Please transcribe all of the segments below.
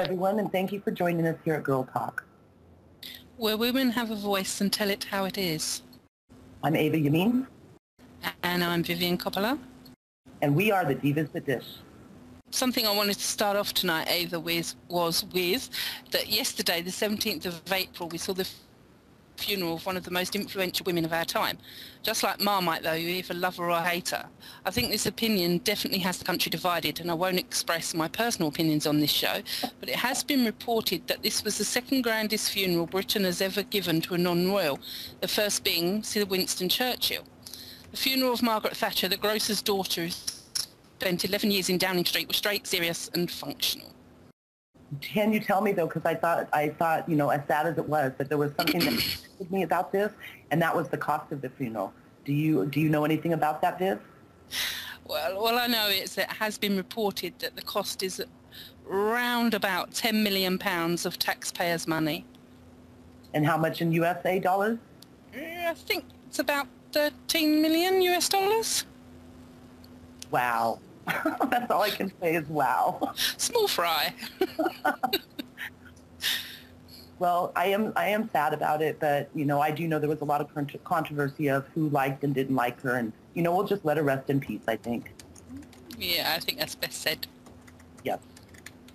everyone, and thank you for joining us here at Girl Talk. Where women have a voice and tell it how it is. I'm Ava Yamin. And I'm Vivian Coppola. And we are the Divas That Dish. Something I wanted to start off tonight, Ava, was that yesterday, the 17th of April, we saw the funeral of one of the most influential women of our time. Just like Marmite, though, you either love her or hate her. I think this opinion definitely has the country divided, and I won't express my personal opinions on this show, but it has been reported that this was the second grandest funeral Britain has ever given to a non-royal, the first being Sir Winston Churchill. The funeral of Margaret Thatcher, the grocer's daughter, who spent 11 years in Downing Street, was straight, serious and functional. Can you tell me, though, because I thought, you know, as sad as it was, that there was something that interested me about this, and that was the cost of the funeral. Do you know anything about that, Viv? Well, all I know is that it has been reported that the cost is around about £10 million of taxpayers' money. And how much in USA dollars? I think it's about 13 million US dollars. Wow. That's all I can say is wow. Small fry. Well, I am sad about it, but, you know, I do know there was a lot of controversy of who liked and didn't like her, and, you know, we'll just let her rest in peace, I think. Yeah, I think that's best said. Yep.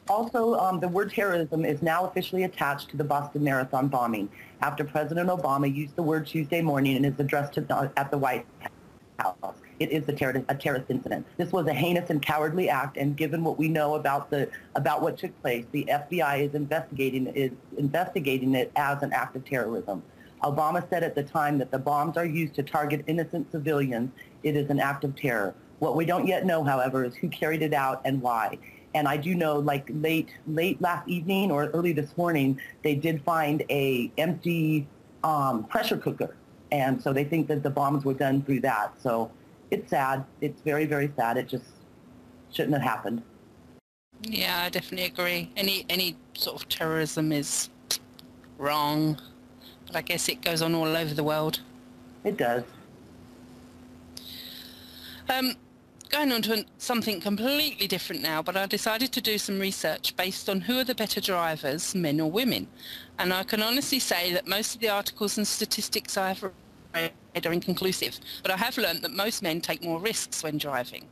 Also, the word terrorism is now officially attached to the Boston Marathon bombing after President Obama used the word Tuesday morning in his address at the White House. It is a terrorist incident. This was a heinous and cowardly act, and given what we know about what took place, the FBI is investigating it as an act of terrorism. Obama said at the time that the bombs are used to target innocent civilians. It is an act of terror. What we don't yet know, however, is who carried it out and why. And I do know, like late last evening or early this morning, they did find a empty pressure cooker, and so they think that the bombs were done through that. So it's sad. It's very, very sad. It just shouldn't have happened. Yeah, I definitely agree. Any sort of terrorism is wrong, but I guess it goes on all over the world. It does. Going on to something completely different now, but I decided to do some research based on who are the better drivers, men or women. And I can honestly say that most of the articles and statistics I have read are inconclusive, but I have learnt that most men take more risks when driving.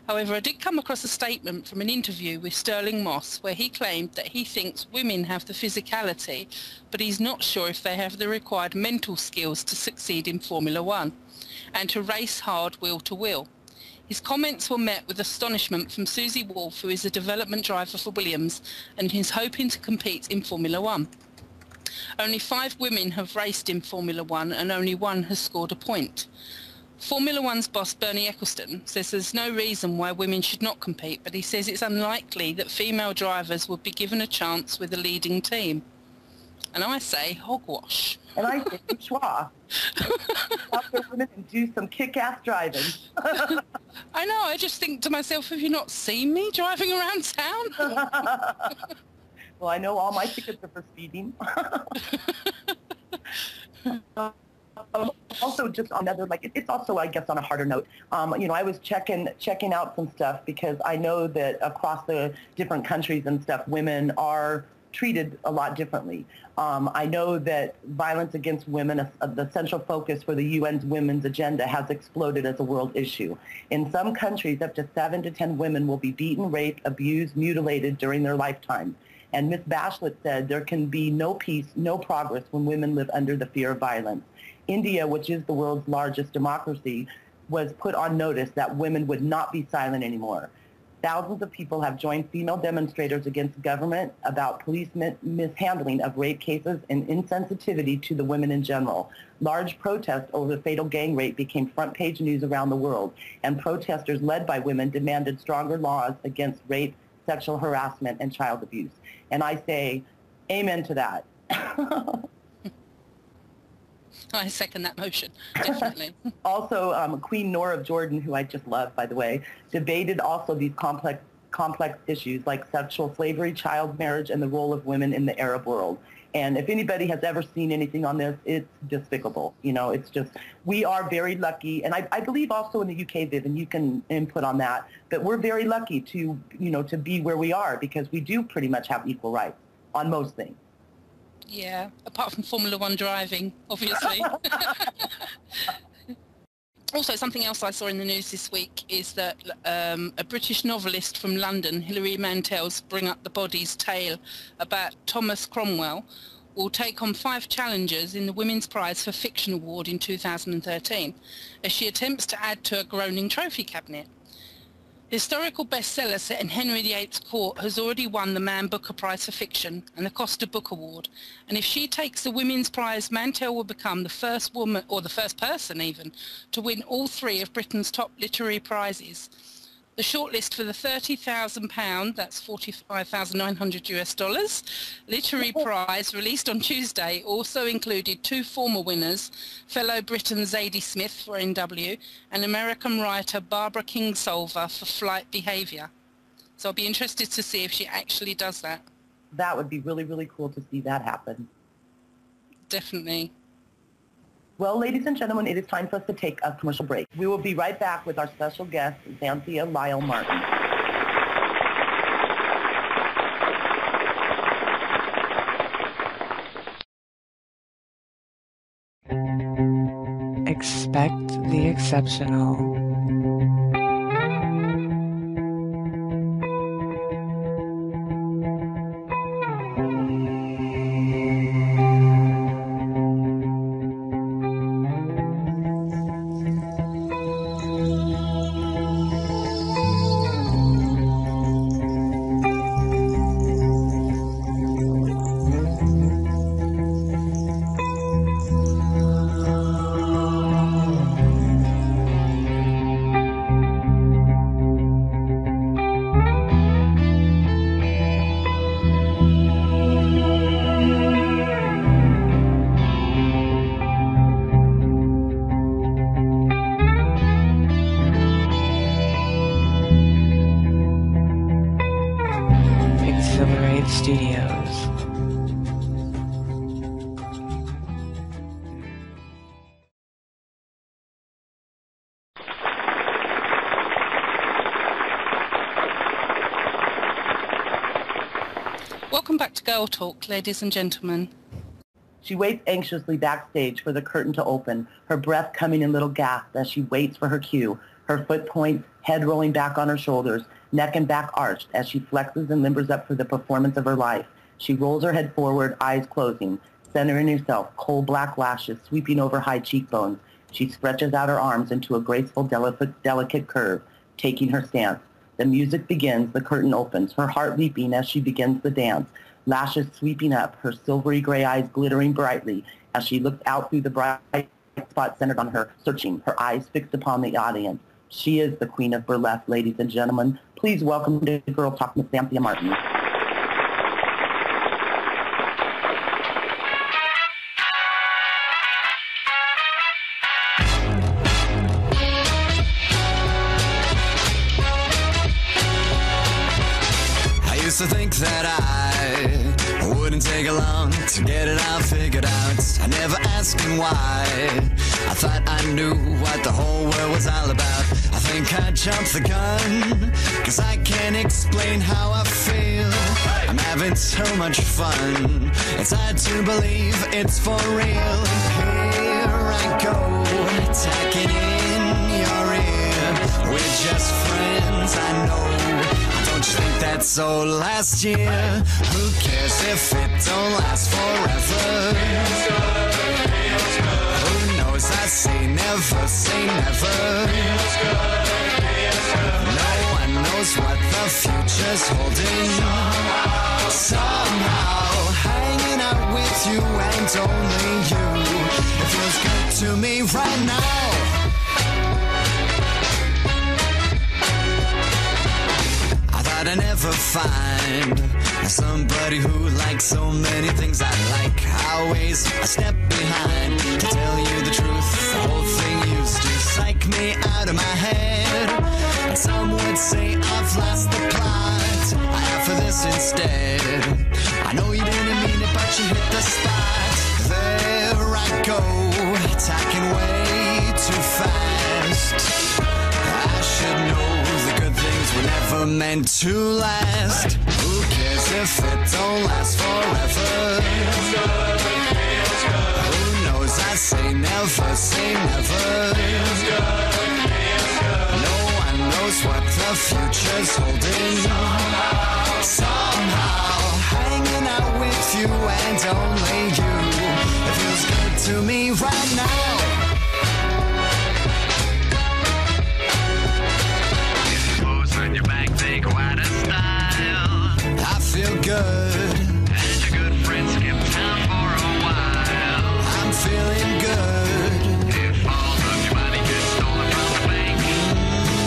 However, I did come across a statement from an interview with Sterling Moss where he claimed that he thinks women have the physicality, but he's not sure if they have the required mental skills to succeed in Formula One and to race hard wheel to wheel. His comments were met with astonishment from Susie Wolff, who is a development driver for Williams and is hoping to compete in Formula One. Only 5 women have raced in Formula One and only 1 has scored a point. Formula One's boss, Bernie Ecclestone, says there's no reason why women should not compete, but he says it's unlikely that female drivers would be given a chance with a leading team. And I say hogwash. And I say schwa. Out there, women, and do some kick-ass driving. I know, I just think to myself, have you not seen me driving around town? Well, I know all my tickets are for speeding. Also, just on another, like, it's also, I guess, on a harder note. You know, I was checking out some stuff because I know that across the different countries and stuff, women are treated a lot differently. I know that violence against women, the central focus for the UN's women's agenda, has exploded as a world issue. In some countries, up to 7 to 10 women will be beaten, raped, abused, mutilated during their lifetime. And Ms. Bachelet said there can be no peace, no progress when women live under the fear of violence. India, which is the world's largest democracy, was put on notice that women would not be silent anymore. Thousands of people have joined female demonstrators against government about police mishandling of rape cases and insensitivity to the women in general. Large protests over the fatal gang rape became front-page news around the world, and protesters led by women demanded stronger laws against rape, sexual harassment, and child abuse. And I say, amen to that. I second that motion, definitely. Also, Queen Noor of Jordan, who I just love, by the way, debated also these complex issues like sexual slavery, child marriage, and the role of women in the Arab world. And if anybody has ever seen anything on this, it's despicable. It's just, we are very lucky. And I believe also in the UK, Viv, and you can input on that, but we're very lucky to be where we are because we do pretty much have equal rights on most things. Yeah, apart from Formula One driving, obviously. Also, something else I saw in the news this week is that a British novelist from London, Hilary Mantel's Bring Up the Body's tale about Thomas Cromwell, will take on 5 challengers in the Women's Prize for Fiction Award in 2013, as she attempts to add to a groaning trophy cabinet. Historical bestseller set in Henry VIII's court has already won the Man Booker Prize for Fiction and the Costa Book Award, and if she takes the Women's Prize, Mantell will become the first woman, or the first person even, to win all 3 of Britain's top literary prizes. The shortlist for the £30,000, that's $45,900 literary prize released on Tuesday also included 2 former winners, fellow Briton Zadie Smith for NW and American writer Barbara Kingsolver for Flight Behaviour. So I'll be interested to see if she actually does that. That would be really, really cool to see that happen. Definitely. Well, ladies and gentlemen, it is time for us to take a commercial break. We will be right back with our special guest, Xanthia Lisle Martin. Expect the exceptional. Studios. Welcome back to Girl Talk, ladies and gentlemen. She waits anxiously backstage for the curtain to open, her breath coming in little gasps as she waits for her cue, her foot points, head rolling back on her shoulders, neck and back arched as she flexes and limbers up for the performance of her life. She rolls her head forward, eyes closing, centering herself, coal black lashes sweeping over high cheekbones. She stretches out her arms into a graceful, delicate curve, taking her stance. The music begins, the curtain opens, her heart leaping as she begins the dance, lashes sweeping up, her silvery gray eyes glittering brightly as she looks out through the bright spot centered on her, searching, her eyes fixed upon the audience. She is the queen of burlesque, ladies and gentlemen. Please welcome to Girl Talk, Miss Xanthia Martin. To think that I wouldn't take long to get it all figured out. I never asking why. I thought I knew what the whole world was all about. I think I jumped the gun, cause I can't explain how I feel. I'm having so much fun, it's hard to believe it's for real. Here I go, tacking in your ear. We're just friends, I know. Don't you think that's so last year? Who cares if it don't last forever? Who knows? I say never, say never. No one knows what the future's holding. Somehow, hanging out with you and only you, it feels good to me right now. I never find somebody who likes so many things I like. Always a step behind. To tell you the truth, the whole thing used to psych me out of my head. And some would say I've lost the plot. I have for this instead. I know you didn't mean it, but watch you hit the spot. There I go, tacking way too fast. I should know the good things were never meant to last. Who cares if it don't last forever? Feels good, feels good. Who knows? I say never, say never. Feels good, feels good. No one knows what the future's holding. Somehow, hanging out with you and only you. It feels good to me right now. On your back, they go out of style. I feel good. And your good friends skip town for a while. I'm feeling good. If all of your money gets stolen from the bank,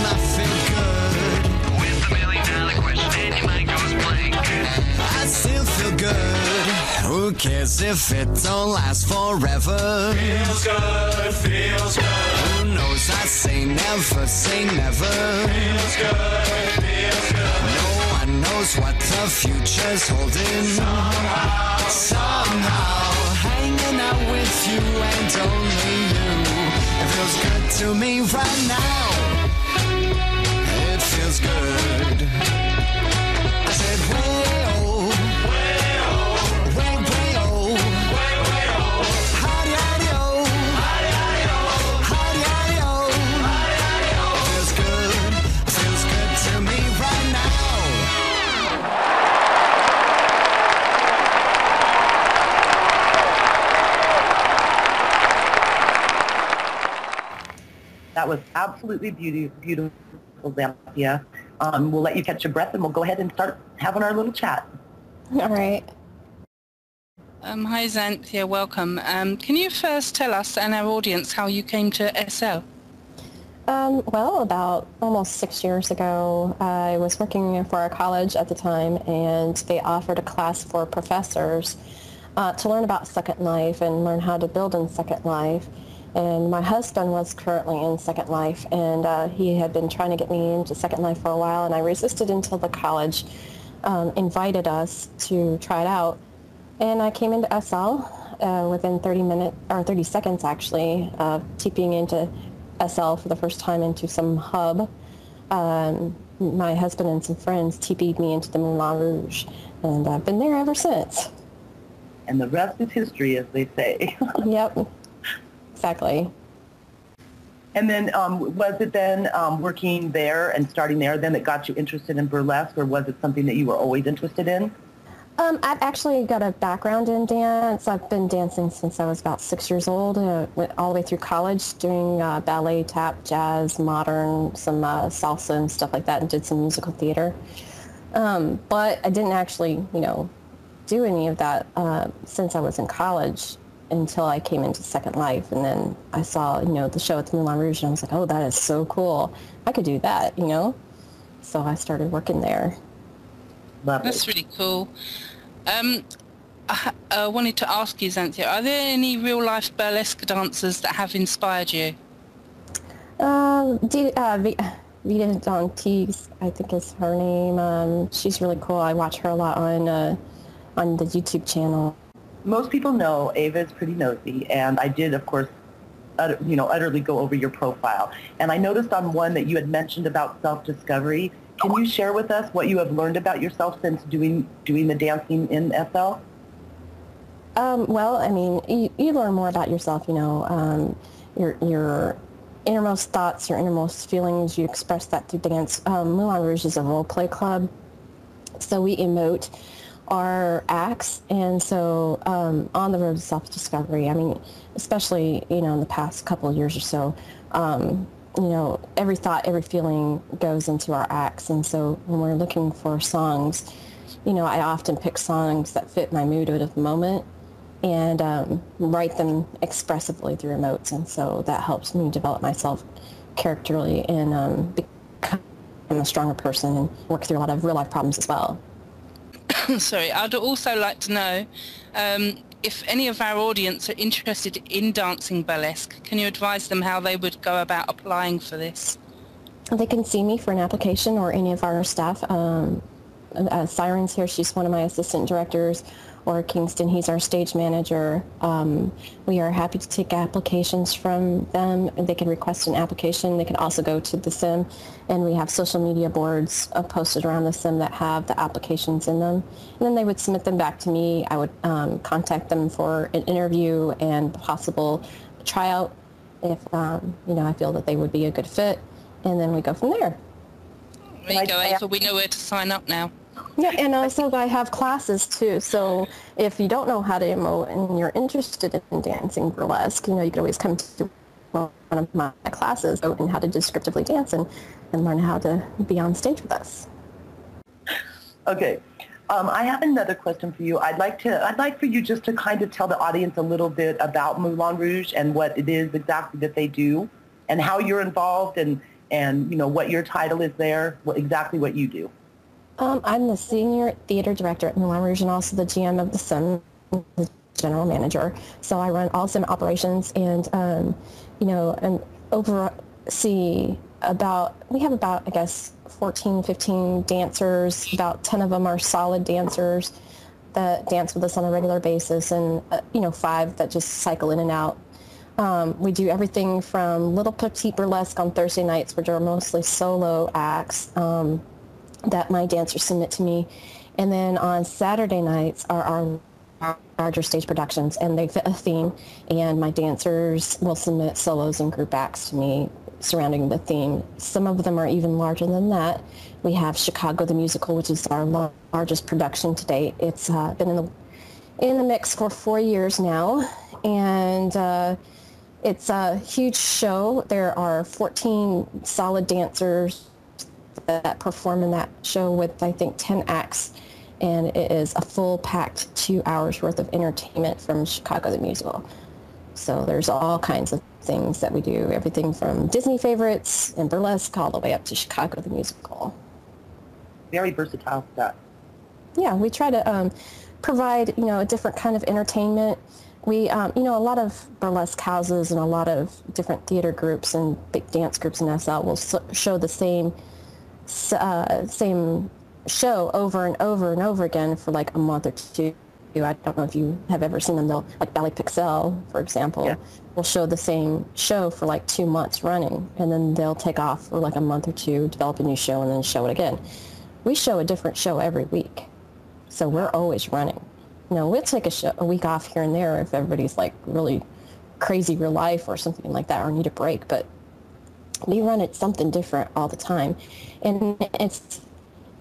I feel good. With $1 million question and your mind goes blank, I still feel good. Who cares if it don't last forever? Feels good, feels good. Who knows? I say never, say never. Feels good, feels good. No one knows what the future's holding. Somehow, hanging out with you and only you. It feels good to me right now. It feels good. I said, way-oh, way-oh, way-way-oh, way-way-oh, howdy-howdy-oh, howdy-howdy-oh, howdy-howdy-oh, howdy-howdy-oh. Feels good to me right now. That was absolutely beautiful, Xanthia. We'll let you catch your breath, and we'll go ahead and start having our little chat. All right. Hi Xanthia, welcome. Can you first tell us and our audience how you came to SL? Well, about almost 6 years ago, I was working for a college at the time, and they offered a class for professors to learn about Second Life and learn how to build in Second Life. And my husband was currently in Second Life, and he had been trying to get me into Second Life for a while, and I resisted until the college invited us to try it out. And I came into SL within 30 seconds actually, TPing into SL for the first time into some hub. My husband and some friends TP'd me into the Moulin Rouge, and I've been there ever since. And the rest is history, as they say. Yep, exactly. And then was it then working there and starting there then that got you interested in burlesque, or was it something that you were always interested in? I've actually got a background in dance. I've been dancing since I was about 6 years old, went all the way through college doing ballet, tap, jazz, modern, some salsa and stuff like that, and did some musical theater. But I didn't actually, do any of that since I was in college until I came into Second Life. And then I saw, the show at the Moulin Rouge, and I was like, oh, that is so cool. I could do that, So I started working there. Lovely. That's really cool. I wanted to ask you, Xanthia, are there any real-life burlesque dancers that have inspired you? Vita Dantes, I think is her name. She's really cool. I watch her a lot on the YouTube channel. Most people know Ava is pretty nosy, and I did, of course, utterly go over your profile. And I noticed on one that you had mentioned about self-discovery. Can you share with us what you have learned about yourself since doing the dancing in SL? Well, I mean, you learn more about yourself, your innermost thoughts, your innermost feelings, you express that through dance. Moulin Rouge is a role play club, so we emote our acts, and so on the road to self-discovery, I mean, especially, in the past couple of years or so, every thought, every feeling goes into our acts, and so when we're looking for songs, I often pick songs that fit my mood at the moment and write them expressively through emotes, and so that helps me develop myself characterly and become a stronger person and work through a lot of real-life problems as well. Sorry, I'd also like to know if any of our audience are interested in dancing burlesque, can you advise them how they would go about applying for this? They can see me for an application, or any of our staff. Siren's here, she's one of my assistant directors, or Kingston. He's our stage manager. We are happy to take applications from them. They can request an application. They can also go to the sim, and we have social media boards posted around the sim that have the applications in them. And then they would submit them back to me. I would contact them for an interview and possible tryout if I feel that they would be a good fit, and then we go from there. There you go, Ava. We know where to sign up now. Yeah, and also I have classes too. So if you don't know how to emote and you're interested in dancing burlesque, you can always come to one of my classes and how to descriptively dance and learn how to be on stage with us. Okay. I have another question for you. I'd like for you just to kind of tell the audience a little bit about Moulin Rouge and what it is exactly that they do, and how you're involved, and what your title is there, exactly what you do. I'm the senior theater director at Moulin Rouge and also the GM of the sim, the general manager. So I run all sim operations and oversee we have about, I guess, 14, 15 dancers. About 10 of them are solid dancers that dance with us on a regular basis, and 5 that just cycle in and out. We do everything from little petite burlesque on Thursday nights, which are mostly solo acts that my dancers submit to me. And then on Saturday nights are our larger stage productions, and they fit a theme, and my dancers will submit solos and group acts to me surrounding the theme. Some of them are even larger than that. We have Chicago the Musical, which is our largest production to date. It's been in the mix for 4 years now, and it's a huge show. There are 14 solid dancers that perform in that show with, I think, 10 acts, and it is a full-packed 2 hours worth of entertainment from Chicago the Musical. So there's all kinds of things that we do, everything from Disney favorites and burlesque all the way up to Chicago the Musical. Very versatile stuff. Yeah, we try to provide, a different kind of entertainment. We, a lot of burlesque houses and a lot of different theater groups and big dance groups in SL will show the same show over and over and over again for like a month or two. I don't know if you have ever seen them, though. Like Ballet Pixel, for example, yeah, will show the same show for like 2 months running, and then they'll take off for like a month or two, develop a new show, and then show it again. We show a different show every week, so we're always running. We'll take a week off here and there if everybody's like really crazy real life or something like that, or need a break, but we run it something different all the time. And it's,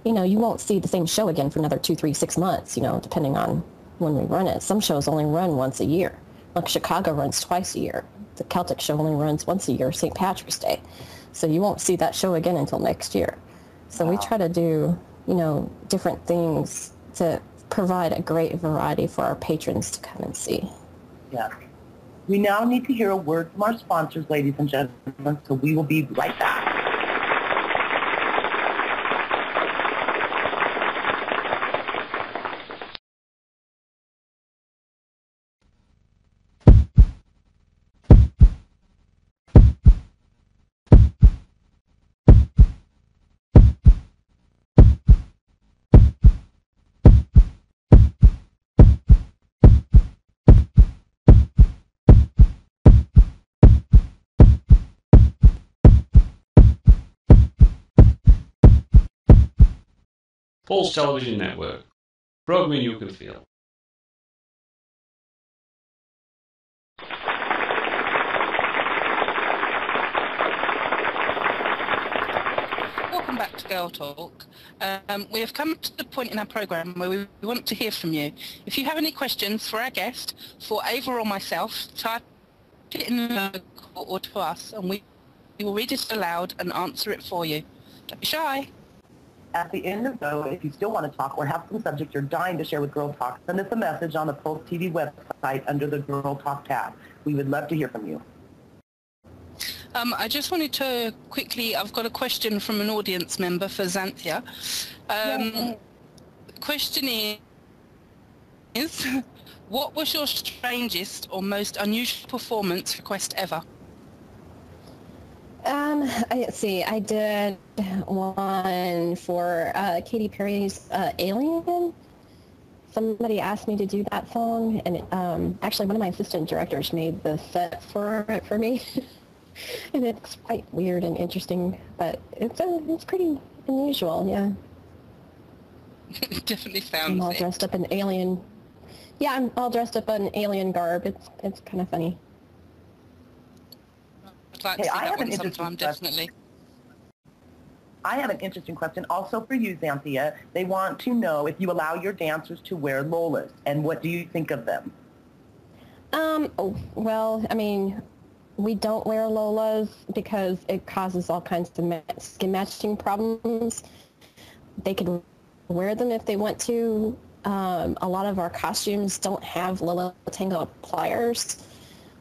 you won't see the same show again for another 2, 3, 6 months, depending on when we run it. Some shows only run once a year. Like Chicago runs twice a year. The Celtic show only runs once a year, St. Patrick's Day. So you won't see that show again until next year. So we try to do, different things to provide a great variety for our patrons to come and see. Yeah. We now need to hear a word from our sponsors, ladies and gentlemen, so we will be right back. Pulse Television Network. Programming you can feel. Welcome back to Girl Talk. We have come to the point in our program where we want to hear from you. If you have any questions for our guest, for Ava or myself, type it in the local or to us, and we will read it aloud and answer it for you. Don't be shy. At the end of the show, if you still want to talk or have some subject you're dying to share with Girl Talk, send us a message on the Pulse TV website under the Girl Talk tab. We would love to hear from you. I just wanted to quickly, I've got a question from an audience member for Xanthia. The question is, what was your strangest or most unusual performance request ever? Let's see, I did one for Katy Perry's Alien somebody asked me to do that song, and actually one of my assistant directors made the set for it for me. And it's quite weird and interesting, but it's pretty unusual, yeah. Definitely found I'm all it. dressed up in alien. Yeah, I'm all dressed up in alien garb. It's kind of funny. I'd like Hey, to see I that have one an interesting sometime, question. definitely. I have an interesting question also for you, Xanthia. They want to know if you allow your dancers to wear lolas, and what do you think of them? Oh, well, I mean, we don't wear Lolas because it causes all kinds of skin matching problems. They could wear them if they want to. A lot of our costumes don't have Lola Tango pliers.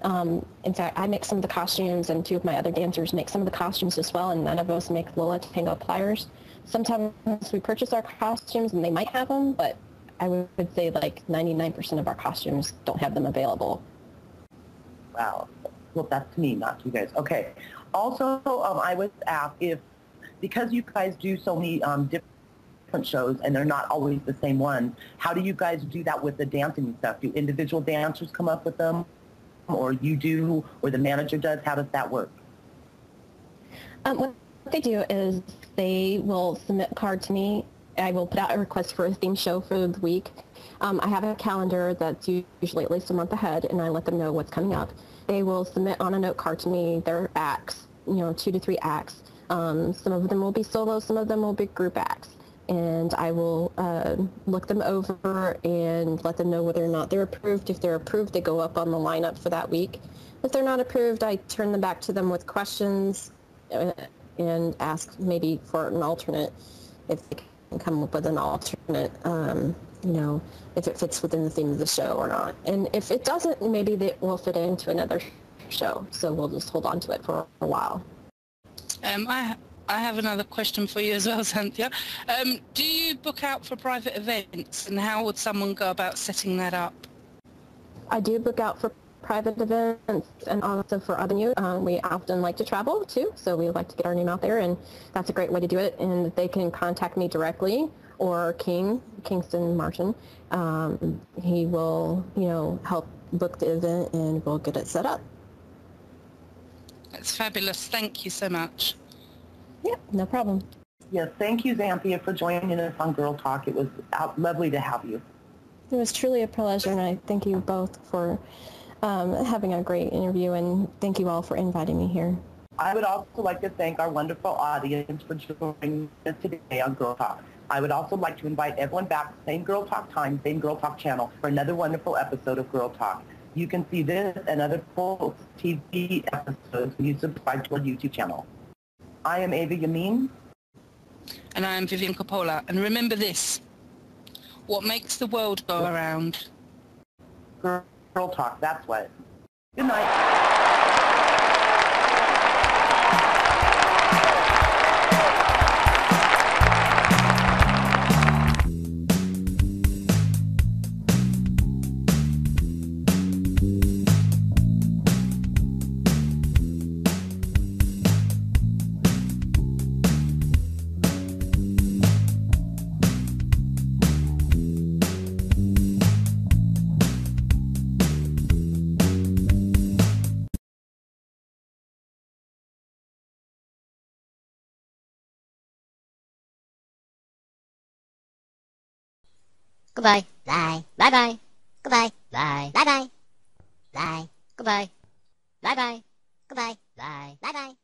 In fact, I make some of the costumes, and two of my other dancers make some of the costumes as well, and none of us make Lola Tango pliers. Sometimes we purchase our costumes, and they might have them, but I would say like 99% of our costumes don't have them available. Wow. Well, that's me, not you guys. Okay. Also, I was asked if, because you guys do so many different shows and they're not always the same ones, how do you guys do that with the dancing and stuff? Do individual dancers come up with them, or you do, or the manager does? How does that work? What they do is they will submit a card to me. I will put out a request for a theme show for the week. I have a calendar that's usually at least a month ahead, and I let them know what's coming up. They will submit on a note card to me their acts, 2 to 3 acts. Some of them will be solo, some of them will be group acts. And I will look them over and let them know whether or not they're approved. If they're approved, they go up on the lineup for that week. If they're not approved, I turn them back to them with questions and ask maybe for an alternate, if they can come up with an alternate, if it fits within the theme of the show or not. And if it doesn't, maybe it will fit into another show. So we'll just hold on to it for a while. I have another question for you as well, Xanthia. Do you book out for private events, and how would someone go about setting that up? I do book out for private events and also for other news. We often like to travel too, so we like to get our name out there, and that's a great way to do it. And they can contact me directly, or Kingston Martin. He will, help book the event, and we'll get it set up. That's fabulous. Thank you so much. Yeah, no problem. Yes, thank you, Xanthia, for joining us on Girl Talk. It was lovely to have you. It was truly a pleasure, and I thank you both for having a great interview, and thank you all for inviting me here. I would also like to thank our wonderful audience for joining us today on Girl Talk. I would also like to invite everyone back, same Girl Talk time, same Girl Talk channel, for another wonderful episode of Girl Talk. You can see this and other full TV episodes when you subscribe to our YouTube channel. I am Ava Yamin. And I am Vivian Coppola. And remember this, what makes the world go around? Girl Talk, that's what. Good night. Goodbye. Bye. Bye bye. Goodbye. Bye. Bye bye. Bye. Goodbye. Bye bye. Goodbye. Bye. Bye bye.